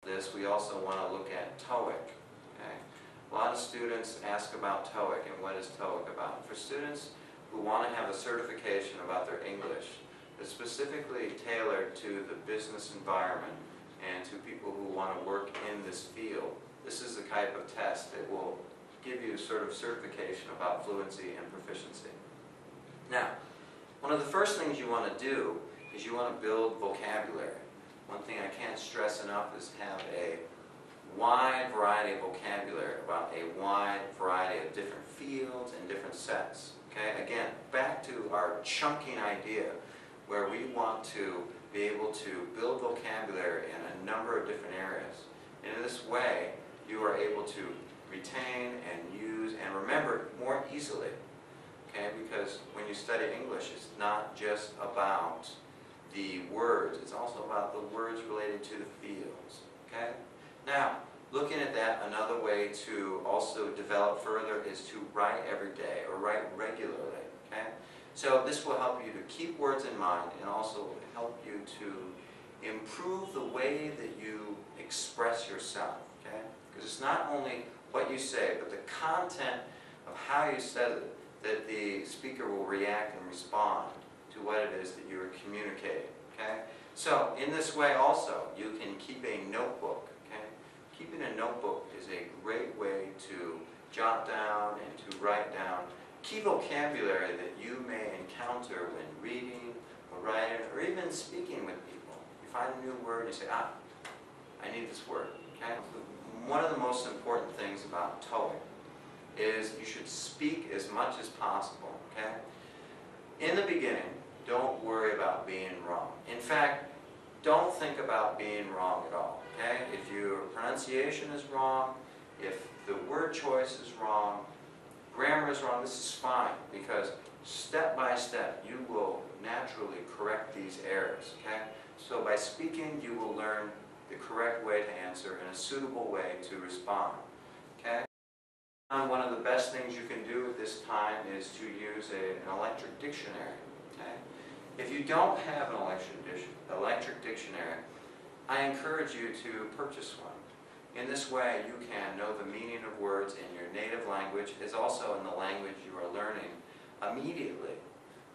this, we also want to look at TOEIC. Okay? A lot of students ask about TOEIC and what is TOEIC about. For students who want to have a certification about their English, it's specifically tailored to the business environment and to people who want to work in this field. This is the type of test that will give you sort of certification about fluency and proficiency. Now, one of the first things you want to do is you want to build vocabulary. One thing I can't stress enough is have a wide variety of vocabulary about a wide variety of different fields and different sets. Okay? Again, back to our chunking idea where we want to be able to build vocabulary in a number of different areas. And in this way, you are able to retain and use and remember more easily. Okay? Because when you study English, it's not just about the words, it's also about the words related to the fields. Okay? Now, looking at that, another way to also develop further is to write every day or write regularly. Okay? So this will help you to keep words in mind and also help you to improve the way that you express yourself. Okay? Because it's not only what you say, but the content of how you said it that the speaker will react and respond to what it is that you are communicating. Okay? So in this way also, you can keep a notebook. Okay? Keeping a notebook is a great way to jot down and to write down key vocabulary that you may encounter when reading or writing or even speaking with people. You find a new word and you say, I need this word. Okay? One of the most important things about TOEIC is you should speak as much as possible. Okay? In the beginning, don't worry about being wrong. In fact, don't think about being wrong at all. Okay? If your pronunciation is wrong, if the word choice is wrong, grammar is wrong, this is fine, because step by step you will naturally correct these errors. Okay? So by speaking, you will learn the correct way to answer and a suitable way to respond. Okay? One of the best things you can do at this time is to use an electric dictionary. Okay? If you don't have an electric dictionary, I encourage you to purchase one. In this way, you can know the meaning of words in your native language, as also in the language you are learning immediately.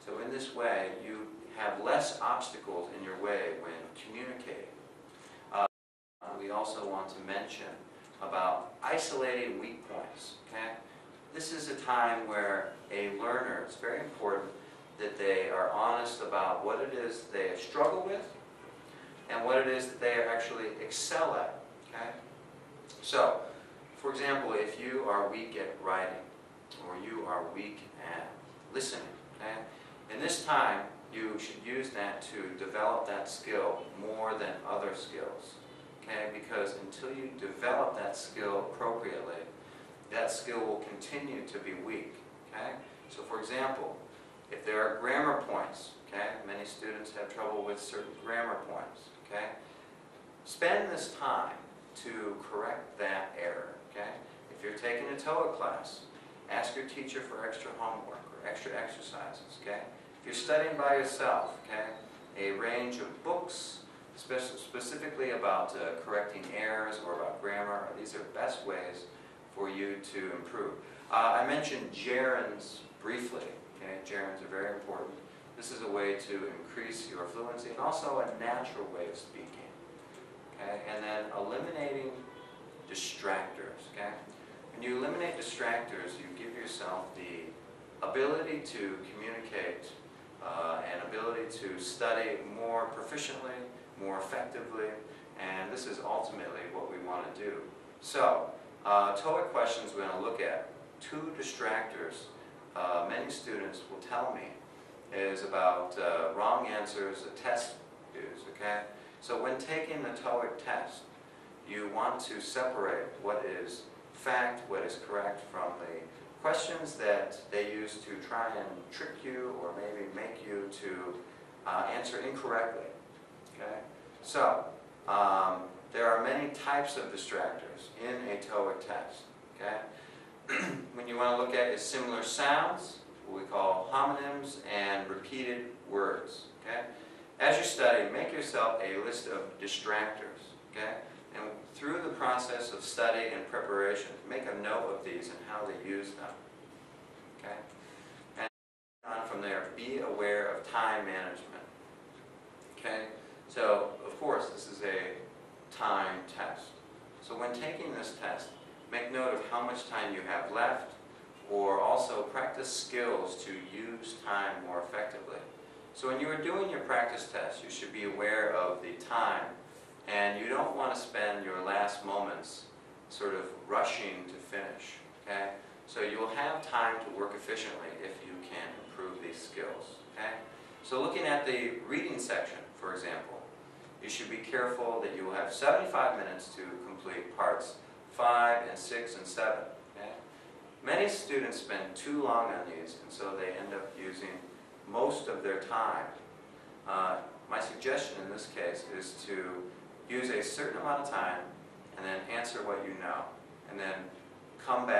So in this way, you have less obstacles in your way when communicating. We also want to mention about isolating weak points. Okay? This is a time where a learner, it's very important that they are honest about what it is they struggle with and what it is that they actually excel at. Okay? So, for example, if you are weak at writing or you are weak at listening, okay? In this time, you should use that to develop that skill more than other skills. Okay? Because until you develop that skill appropriately, that skill will continue to be weak. Okay? So for example, if there are grammar points, okay? Many students have trouble with certain grammar points. Okay? Spend this time to correct that error. Okay? If you're taking a TOEIC class, ask your teacher for extra homework or extra exercises. Okay? If you're studying by yourself, okay? A range of books, specifically about correcting errors or about grammar, these are best ways for you to improve. I mentioned gerunds briefly. Okay? Gerunds are very important. This is a way to increase your fluency and also a natural way of speaking. Okay? And then eliminating distractors. Okay? When you eliminate distractors, you give yourself the ability to communicate and ability to study more proficiently, more effectively, and this is ultimately what we want to do. So, TOEIC questions we're going to look at. 2 distractors many students will tell me is about wrong answers a test use. Okay? So when taking the TOEIC test, you want to separate what is fact, what is correct, from the questions that they use to try and trick you or maybe make you to answer incorrectly. Okay? So, there are many types of distractors in a TOEIC test. Okay? When you want to look at is similar sounds, what we call homonyms, and repeated words. Okay? As you study, make yourself a list of distractors. Okay? And through the process of study and preparation, make a note of these and how to use them. Okay? And on from there, be aware of time management. Okay? So, of course, this is a time test. So when taking this test, make note of how much time you have left, or also practice skills to use time more effectively. So when you are doing your practice test, you should be aware of the time, and you don't want to spend your last moments sort of rushing to finish. Okay? So you'll have time to work efficiently if you can improve these skills. Okay? So looking at the reading section, for example, you should be careful that you will have 75 minutes to complete parts 5 and 6 and 7. Okay? Many students spend too long on these, and so they end up using most of their time. My suggestion in this case is to use a certain amount of time and then answer what you know, and then come back